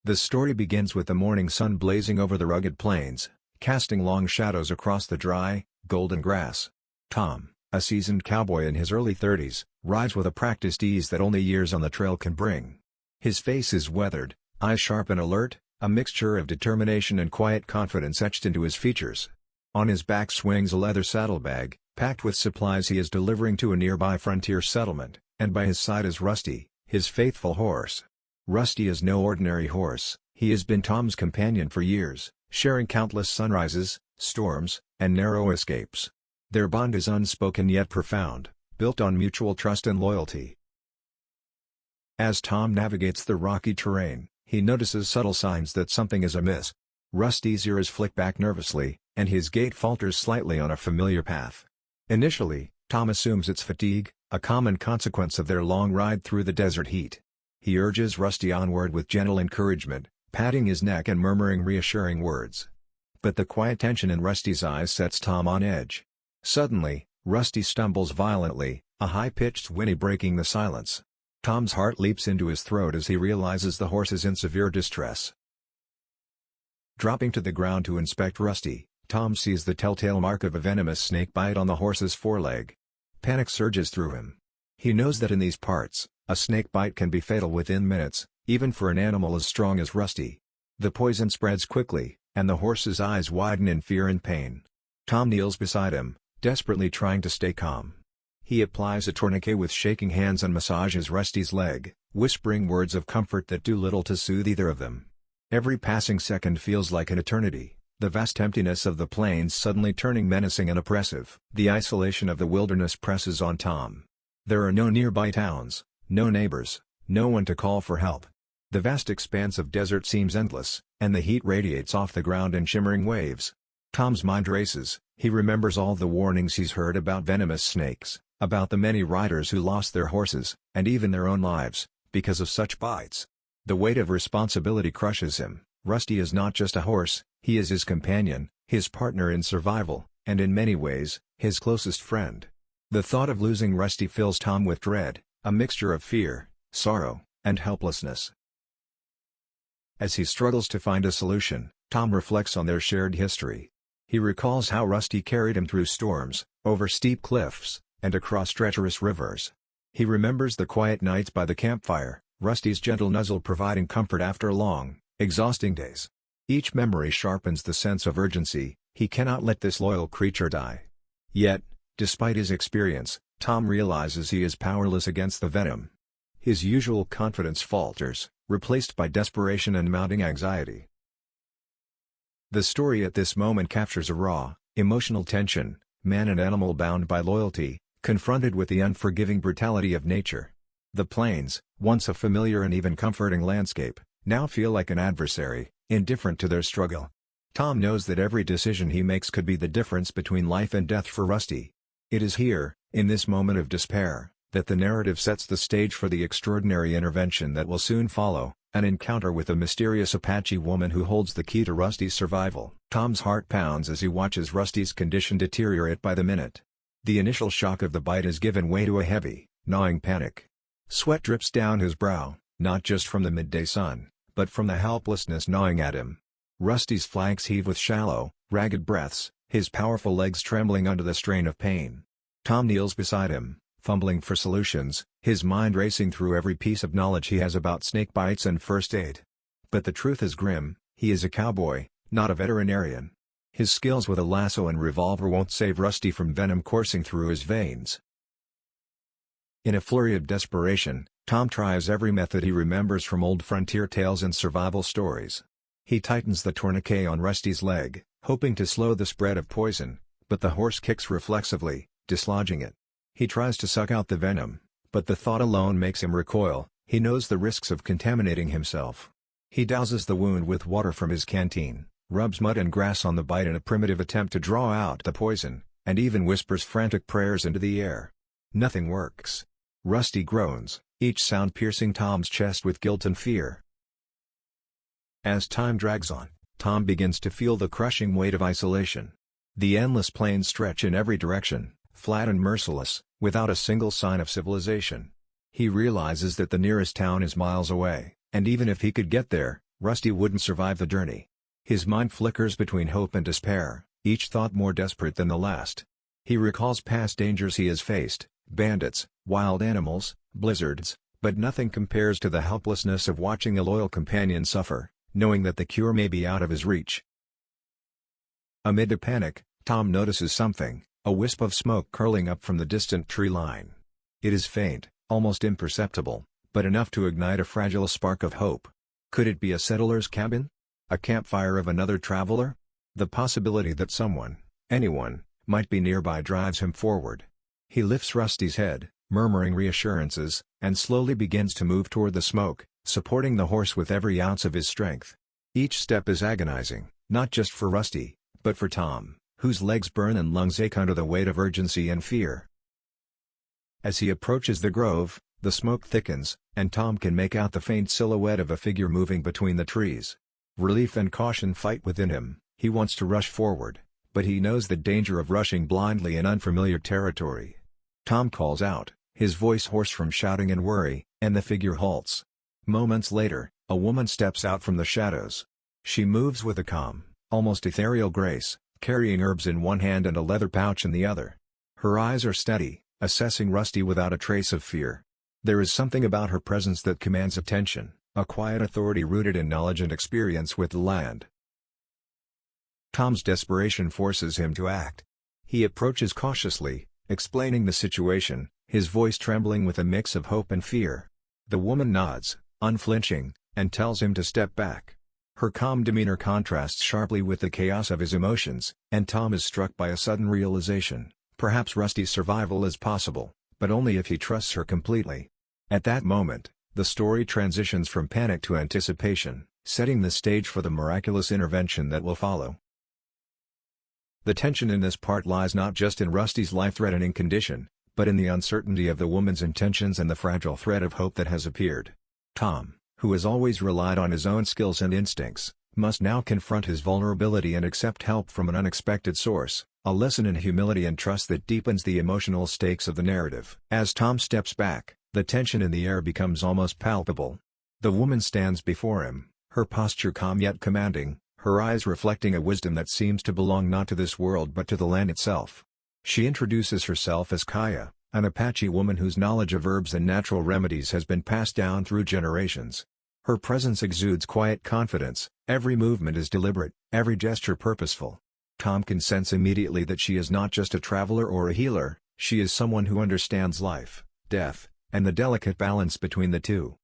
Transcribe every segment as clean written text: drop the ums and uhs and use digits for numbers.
The story begins with the morning sun blazing over the rugged plains, casting long shadows across the dry, golden grass. Tom, a seasoned cowboy in his early 30s, rides with a practiced ease that only years on the trail can bring. His face is weathered, eyes sharp and alert, a mixture of determination and quiet confidence etched into his features. On his back swings a leather saddlebag, packed with supplies he is delivering to a nearby frontier settlement, and by his side is Rusty, his faithful horse. Rusty is no ordinary horse, he has been Tom's companion for years, sharing countless sunrises, storms, and narrow escapes. Their bond is unspoken yet profound, built on mutual trust and loyalty. As Tom navigates the rocky terrain, he notices subtle signs that something is amiss. Rusty's ears flick back nervously, and his gait falters slightly on a familiar path. Initially, Tom assumes it's fatigue, a common consequence of their long ride through the desert heat. He urges Rusty onward with gentle encouragement, patting his neck and murmuring reassuring words. But the quiet tension in Rusty's eyes sets Tom on edge. Suddenly, Rusty stumbles violently, a high-pitched whinny breaking the silence. Tom's heart leaps into his throat as he realizes the horse is in severe distress. Dropping to the ground to inspect Rusty, Tom sees the telltale mark of a venomous snake bite on the horse's foreleg. Panic surges through him. He knows that in these parts, a snake bite can be fatal within minutes, even for an animal as strong as Rusty. The poison spreads quickly, and the horse's eyes widen in fear and pain. Tom kneels beside him, desperately trying to stay calm. He applies a tourniquet with shaking hands and massages Rusty's leg, whispering words of comfort that do little to soothe either of them. Every passing second feels like an eternity, the vast emptiness of the plains suddenly turning menacing and oppressive. The isolation of the wilderness presses on Tom. There are no nearby towns, no neighbors, no one to call for help. The vast expanse of desert seems endless, and the heat radiates off the ground in shimmering waves. Tom's mind races, he remembers all the warnings he's heard about venomous snakes, about the many riders who lost their horses, and even their own lives, because of such bites. The weight of responsibility crushes him. Rusty is not just a horse, he is his companion, his partner in survival, and in many ways, his closest friend. The thought of losing Rusty fills Tom with dread, a mixture of fear, sorrow, and helplessness. As he struggles to find a solution, Tom reflects on their shared history. He recalls how Rusty carried him through storms, over steep cliffs, and across treacherous rivers. He remembers the quiet nights by the campfire, Rusty's gentle nuzzle providing comfort after long, exhausting days. Each memory sharpens the sense of urgency, he cannot let this loyal creature die. Yet, despite his experience, Tom realizes he is powerless against the venom. His usual confidence falters, replaced by desperation and mounting anxiety. The story at this moment captures a raw, emotional tension, man and animal bound by loyalty, confronted with the unforgiving brutality of nature. The plains, once a familiar and even comforting landscape, now feel like an adversary, indifferent to their struggle. Tom knows that every decision he makes could be the difference between life and death for Rusty. It is here, in this moment of despair, that the narrative sets the stage for the extraordinary intervention that will soon follow, an encounter with a mysterious Apache woman who holds the key to Rusty's survival. Tom's heart pounds as he watches Rusty's condition deteriorate by the minute. The initial shock of the bite has given way to a heavy, gnawing panic. Sweat drips down his brow, not just from the midday sun, but from the helplessness gnawing at him. Rusty's flanks heave with shallow, ragged breaths, his powerful legs trembling under the strain of pain. Tom kneels beside him, fumbling for solutions, his mind racing through every piece of knowledge he has about snake bites and first aid. But the truth is grim, he is a cowboy, not a veterinarian. His skills with a lasso and revolver won't save Rusty from venom coursing through his veins. In a flurry of desperation, Tom tries every method he remembers from old frontier tales and survival stories. He tightens the tourniquet on Rusty's leg, hoping to slow the spread of poison, but the horse kicks reflexively, dislodging it. He tries to suck out the venom, but the thought alone makes him recoil. He knows the risks of contaminating himself. He douses the wound with water from his canteen, rubs mud and grass on the bite in a primitive attempt to draw out the poison, and even whispers frantic prayers into the air. Nothing works. Rusty groans, each sound piercing Tom's chest with guilt and fear. As time drags on, Tom begins to feel the crushing weight of isolation. The endless plains stretch in every direction, flat and merciless, without a single sign of civilization. He realizes that the nearest town is miles away, and even if he could get there, Rusty wouldn't survive the journey. His mind flickers between hope and despair, each thought more desperate than the last. He recalls past dangers he has faced, bandits, wild animals, blizzards, but nothing compares to the helplessness of watching a loyal companion suffer, knowing that the cure may be out of his reach. Amid the panic, Tom notices something, a wisp of smoke curling up from the distant tree line. It is faint, almost imperceptible, but enough to ignite a fragile spark of hope. Could it be a settler's cabin? A campfire of another traveler? The possibility that someone, anyone, might be nearby drives him forward. He lifts Rusty's head, murmuring reassurances, and slowly begins to move toward the smoke, supporting the horse with every ounce of his strength. Each step is agonizing, not just for Rusty, but for Tom, whose legs burn and lungs ache under the weight of urgency and fear. As he approaches the grove, the smoke thickens, and Tom can make out the faint silhouette of a figure moving between the trees. Relief and caution fight within him. He wants to rush forward, but he knows the danger of rushing blindly in unfamiliar territory. Tom calls out, his voice hoarse from shouting and worry, and the figure halts. Moments later, a woman steps out from the shadows. She moves with a calm, almost ethereal grace, carrying herbs in one hand and a leather pouch in the other. Her eyes are steady, assessing Rusty without a trace of fear. There is something about her presence that commands attention, a quiet authority rooted in knowledge and experience with the land. Tom's desperation forces him to act. He approaches cautiously, explaining the situation, his voice trembling with a mix of hope and fear. The woman nods, unflinching, and tells him to step back. Her calm demeanor contrasts sharply with the chaos of his emotions, and Tom is struck by a sudden realization: perhaps Rusty's survival is possible, but only if he trusts her completely. At that moment, the story transitions from panic to anticipation, setting the stage for the miraculous intervention that will follow. The tension in this part lies not just in Rusty's life-threatening condition, but in the uncertainty of the woman's intentions and the fragile thread of hope that has appeared. Tom, who has always relied on his own skills and instincts, must now confront his vulnerability and accept help from an unexpected source, a lesson in humility and trust that deepens the emotional stakes of the narrative. As Tom steps back, the tension in the air becomes almost palpable. The woman stands before him, her posture calm yet commanding, her eyes reflecting a wisdom that seems to belong not to this world but to the land itself. She introduces herself as Kaya, an Apache woman whose knowledge of herbs and natural remedies has been passed down through generations. Her presence exudes quiet confidence, every movement is deliberate, every gesture purposeful. Tom can sense immediately that she is not just a traveler or a healer, she is someone who understands life, death, and the delicate balance between the two.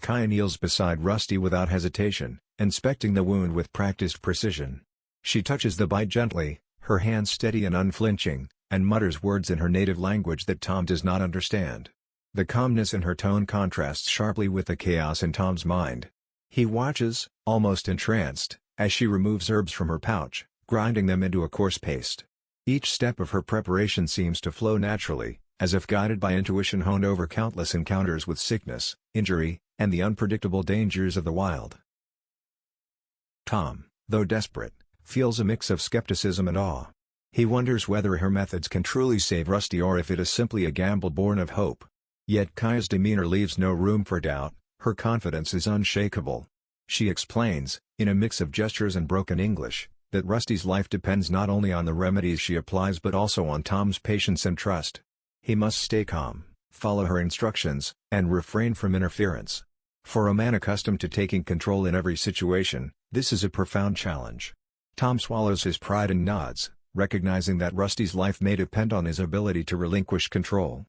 Kaya kneels beside Rusty without hesitation, inspecting the wound with practiced precision. She touches the bite gently, her hands steady and unflinching, and mutters words in her native language that Tom does not understand. The calmness in her tone contrasts sharply with the chaos in Tom's mind. He watches, almost entranced, as she removes herbs from her pouch, grinding them into a coarse paste. Each step of her preparation seems to flow naturally, as if guided by intuition honed over countless encounters with sickness, injury, and the unpredictable dangers of the wild. Tom, though desperate, feels a mix of skepticism and awe. He wonders whether her methods can truly save Rusty or if it is simply a gamble born of hope. Yet Kaya's demeanor leaves no room for doubt, her confidence is unshakable. She explains, in a mix of gestures and broken English, that Rusty's life depends not only on the remedies she applies but also on Tom's patience and trust. He must stay calm, follow her instructions, and refrain from interference. For a man accustomed to taking control in every situation, this is a profound challenge. Tom swallows his pride and nods, recognizing that Rusty's life may depend on his ability to relinquish control.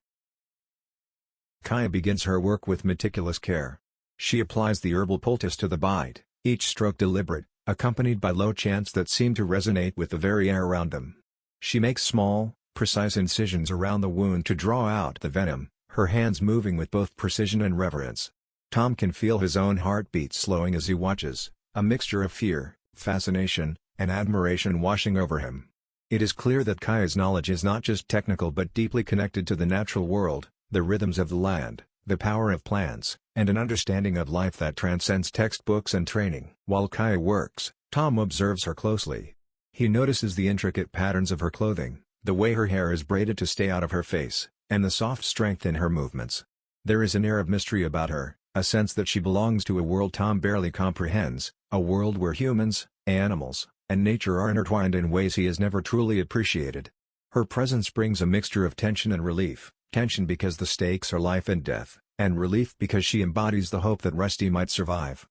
Kaya begins her work with meticulous care. She applies the herbal poultice to the bite, each stroke deliberate, accompanied by low chants that seem to resonate with the very air around them. She makes small, precise incisions around the wound to draw out the venom, her hands moving with both precision and reverence. Tom can feel his own heartbeat slowing as he watches, a mixture of fear, fascination, and admiration washing over him. It is clear that Kaya's knowledge is not just technical but deeply connected to the natural world, the rhythms of the land, the power of plants, and an understanding of life that transcends textbooks and training. While Kaya works, Tom observes her closely. He notices the intricate patterns of her clothing, the way her hair is braided to stay out of her face, and the soft strength in her movements. There is an air of mystery about her, a sense that she belongs to a world Tom barely comprehends, a world where humans, animals, and nature are intertwined in ways he has never truly appreciated. Her presence brings a mixture of tension and relief, tension because the stakes are life and death, and relief because she embodies the hope that Rusty might survive.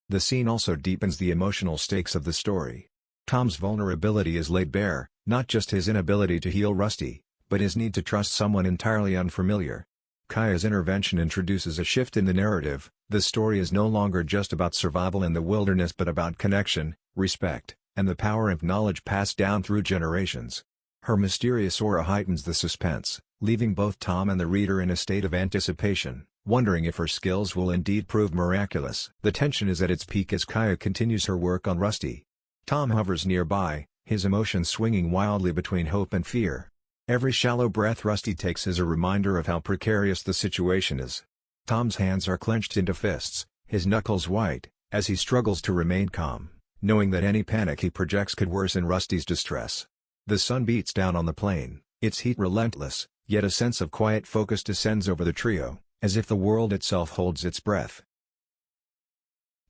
The scene also deepens the emotional stakes of the story. Tom's vulnerability is laid bare, not just his inability to heal Rusty, but his need to trust someone entirely unfamiliar. Kaya's intervention introduces a shift in the narrative. The story is no longer just about survival in the wilderness but about connection, respect, and the power of knowledge passed down through generations. Her mysterious aura heightens the suspense, leaving both Tom and the reader in a state of anticipation, wondering if her skills will indeed prove miraculous. The tension is at its peak as Kaya continues her work on Rusty. Tom hovers nearby, his emotions swinging wildly between hope and fear. Every shallow breath Rusty takes is a reminder of how precarious the situation is. Tom's hands are clenched into fists, his knuckles white, as he struggles to remain calm, knowing that any panic he projects could worsen Rusty's distress. The sun beats down on the plain, its heat relentless, yet a sense of quiet focus descends over the trio, as if the world itself holds its breath.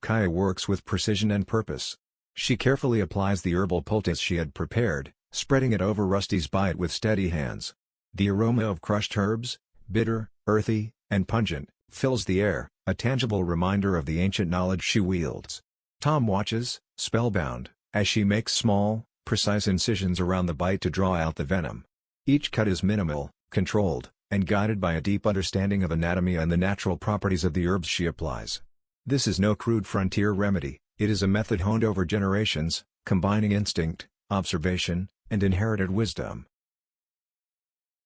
Kaya works with precision and purpose. She carefully applies the herbal poultice she had prepared, spreading it over Rusty's bite with steady hands. The aroma of crushed herbs, bitter, earthy, and pungent, fills the air, a tangible reminder of the ancient knowledge she wields. Tom watches, spellbound, as she makes small, precise incisions around the bite to draw out the venom. Each cut is minimal, controlled, and guided by a deep understanding of anatomy and the natural properties of the herbs she applies. This is no crude frontier remedy, it is a method honed over generations, combining instinct, observation, and inherited wisdom.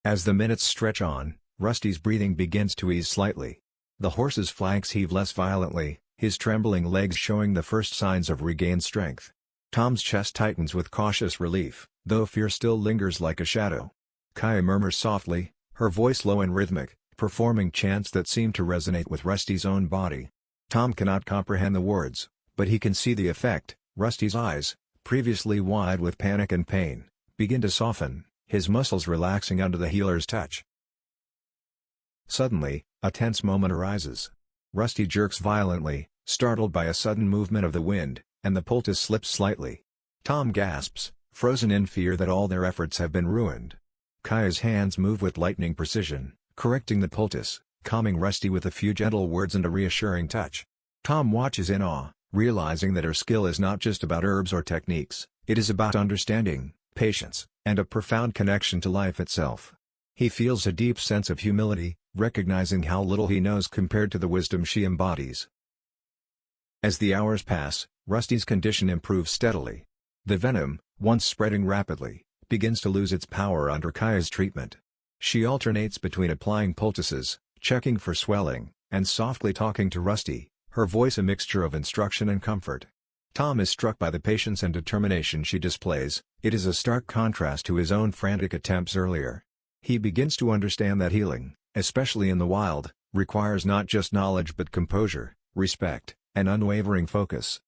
As the minutes stretch on, Rusty's breathing begins to ease slightly. The horse's flanks heave less violently, his trembling legs showing the first signs of regained strength. Tom's chest tightens with cautious relief, though fear still lingers like a shadow. Kaya murmurs softly, her voice low and rhythmic, performing chants that seem to resonate with Rusty's own body. Tom cannot comprehend the words, but he can see the effect. Rusty's eyes, previously wide with panic and pain, begin to soften, his muscles relaxing under the healer's touch. Suddenly, a tense moment arises. Rusty jerks violently, startled by a sudden movement of the wind, and the poultice slips slightly. Tom gasps, frozen in fear that all their efforts have been ruined. Kaya's hands move with lightning precision, correcting the poultice, calming Rusty with a few gentle words and a reassuring touch. Tom watches in awe, realizing that her skill is not just about herbs or techniques, it is about understanding, patience, and a profound connection to life itself. He feels a deep sense of humility, recognizing how little he knows compared to the wisdom she embodies. As the hours pass, Rusty's condition improves steadily. The venom, once spreading rapidly, begins to lose its power under Kaya's treatment. She alternates between applying poultices, checking for swelling, and softly talking to Rusty, her voice a mixture of instruction and comfort. Tom is struck by the patience and determination she displays. It is a stark contrast to his own frantic attempts earlier. He begins to understand that healing, especially in the wild, requires not just knowledge but composure, respect, and unwavering focus.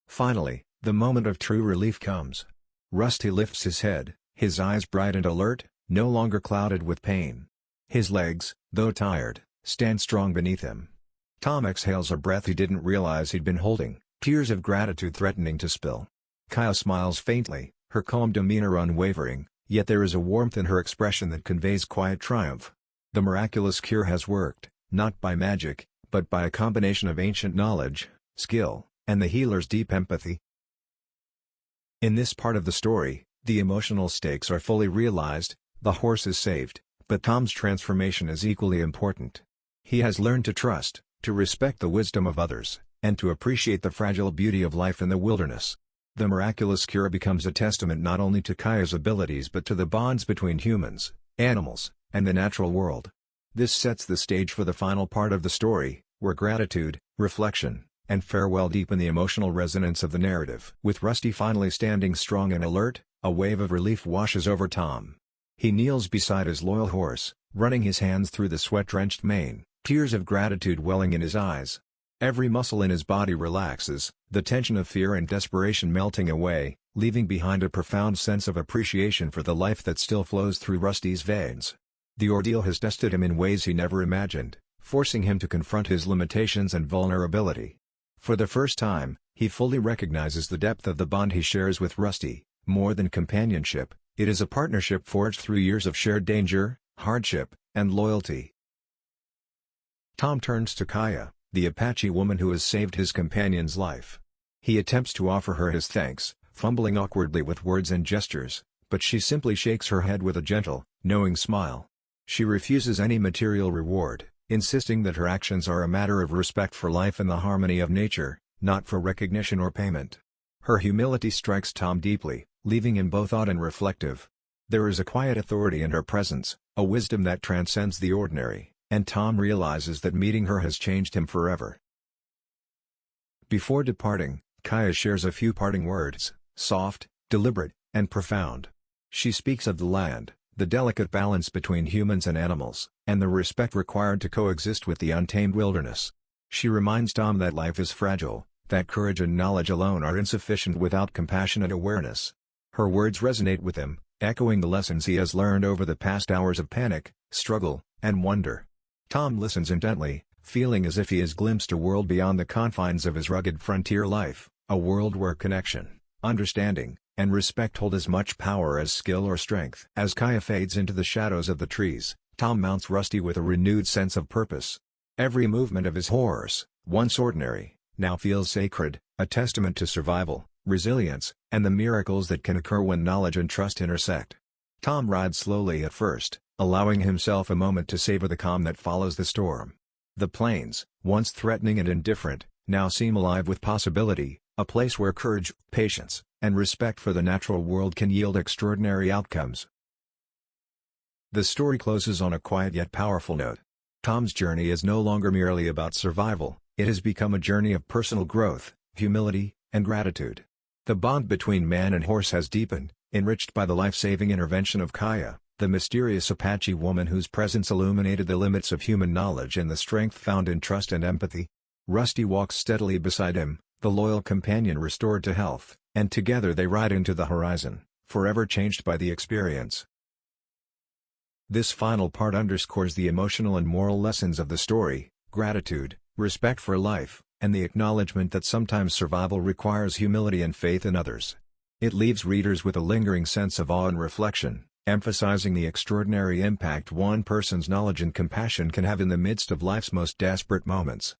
Finally, the moment of true relief comes. Rusty lifts his head, his eyes bright and alert, no longer clouded with pain. His legs, though tired, stand strong beneath him. Tom exhales a breath he didn't realize he'd been holding, tears of gratitude threatening to spill. Kaya smiles faintly, her calm demeanor unwavering, yet there is a warmth in her expression that conveys quiet triumph. The miraculous cure has worked, not by magic, but by a combination of ancient knowledge, skill, and the healer's deep empathy. In this part of the story, the emotional stakes are fully realized, the horse is saved, but Tom's transformation is equally important. He has learned to trust, to respect the wisdom of others, and to appreciate the fragile beauty of life in the wilderness. The miraculous cure becomes a testament not only to Kaya's abilities but to the bonds between humans, animals, and the natural world. This sets the stage for the final part of the story, where gratitude, reflection, and farewell deepen the emotional resonance of the narrative. With Rusty finally standing strong and alert, a wave of relief washes over Tom. He kneels beside his loyal horse, running his hands through the sweat-drenched mane, tears of gratitude welling in his eyes. Every muscle in his body relaxes, the tension of fear and desperation melting away, leaving behind a profound sense of appreciation for the life that still flows through Rusty's veins. The ordeal has tested him in ways he never imagined, forcing him to confront his limitations and vulnerability. For the first time, he fully recognizes the depth of the bond he shares with Rusty. More than companionship, it is a partnership forged through years of shared danger, hardship, and loyalty. Tom turns to Kaya, the Apache woman who has saved his companion's life. He attempts to offer her his thanks, fumbling awkwardly with words and gestures, but she simply shakes her head with a gentle, knowing smile. She refuses any material reward, insisting that her actions are a matter of respect for life and the harmony of nature, not for recognition or payment. Her humility strikes Tom deeply, leaving him both awed and reflective. There is a quiet authority in her presence, a wisdom that transcends the ordinary, and Tom realizes that meeting her has changed him forever. Before departing, Kaya shares a few parting words, soft, deliberate, and profound. She speaks of the land, the delicate balance between humans and animals, and the respect required to coexist with the untamed wilderness. She reminds Tom that life is fragile, that courage and knowledge alone are insufficient without compassion and awareness. Her words resonate with him, echoing the lessons he has learned over the past hours of panic, struggle, and wonder. Tom listens intently, feeling as if he has glimpsed a world beyond the confines of his rugged frontier life, a world where connection, understanding, and respect hold as much power as skill or strength. As Kaya fades into the shadows of the trees, Tom mounts Rusty with a renewed sense of purpose. Every movement of his horse, once ordinary, now feels sacred, a testament to survival, resilience, and the miracles that can occur when knowledge and trust intersect. Tom rides slowly at first, allowing himself a moment to savor the calm that follows the storm. The plains, once threatening and indifferent, now seem alive with possibility, a place where courage, patience, and respect for the natural world can yield extraordinary outcomes. The story closes on a quiet yet powerful note. Tom's journey is no longer merely about survival, it has become a journey of personal growth, humility, and gratitude. The bond between man and horse has deepened, enriched by the life-saving intervention of Kaya, the mysterious Apache woman whose presence illuminated the limits of human knowledge and the strength found in trust and empathy. Rusty walks steadily beside him, the loyal companion restored to health, and together they ride into the horizon, forever changed by the experience. This final part underscores the emotional and moral lessons of the story: gratitude, respect for life, and the acknowledgement that sometimes survival requires humility and faith in others. It leaves readers with a lingering sense of awe and reflection, emphasizing the extraordinary impact one person's knowledge and compassion can have in the midst of life's most desperate moments.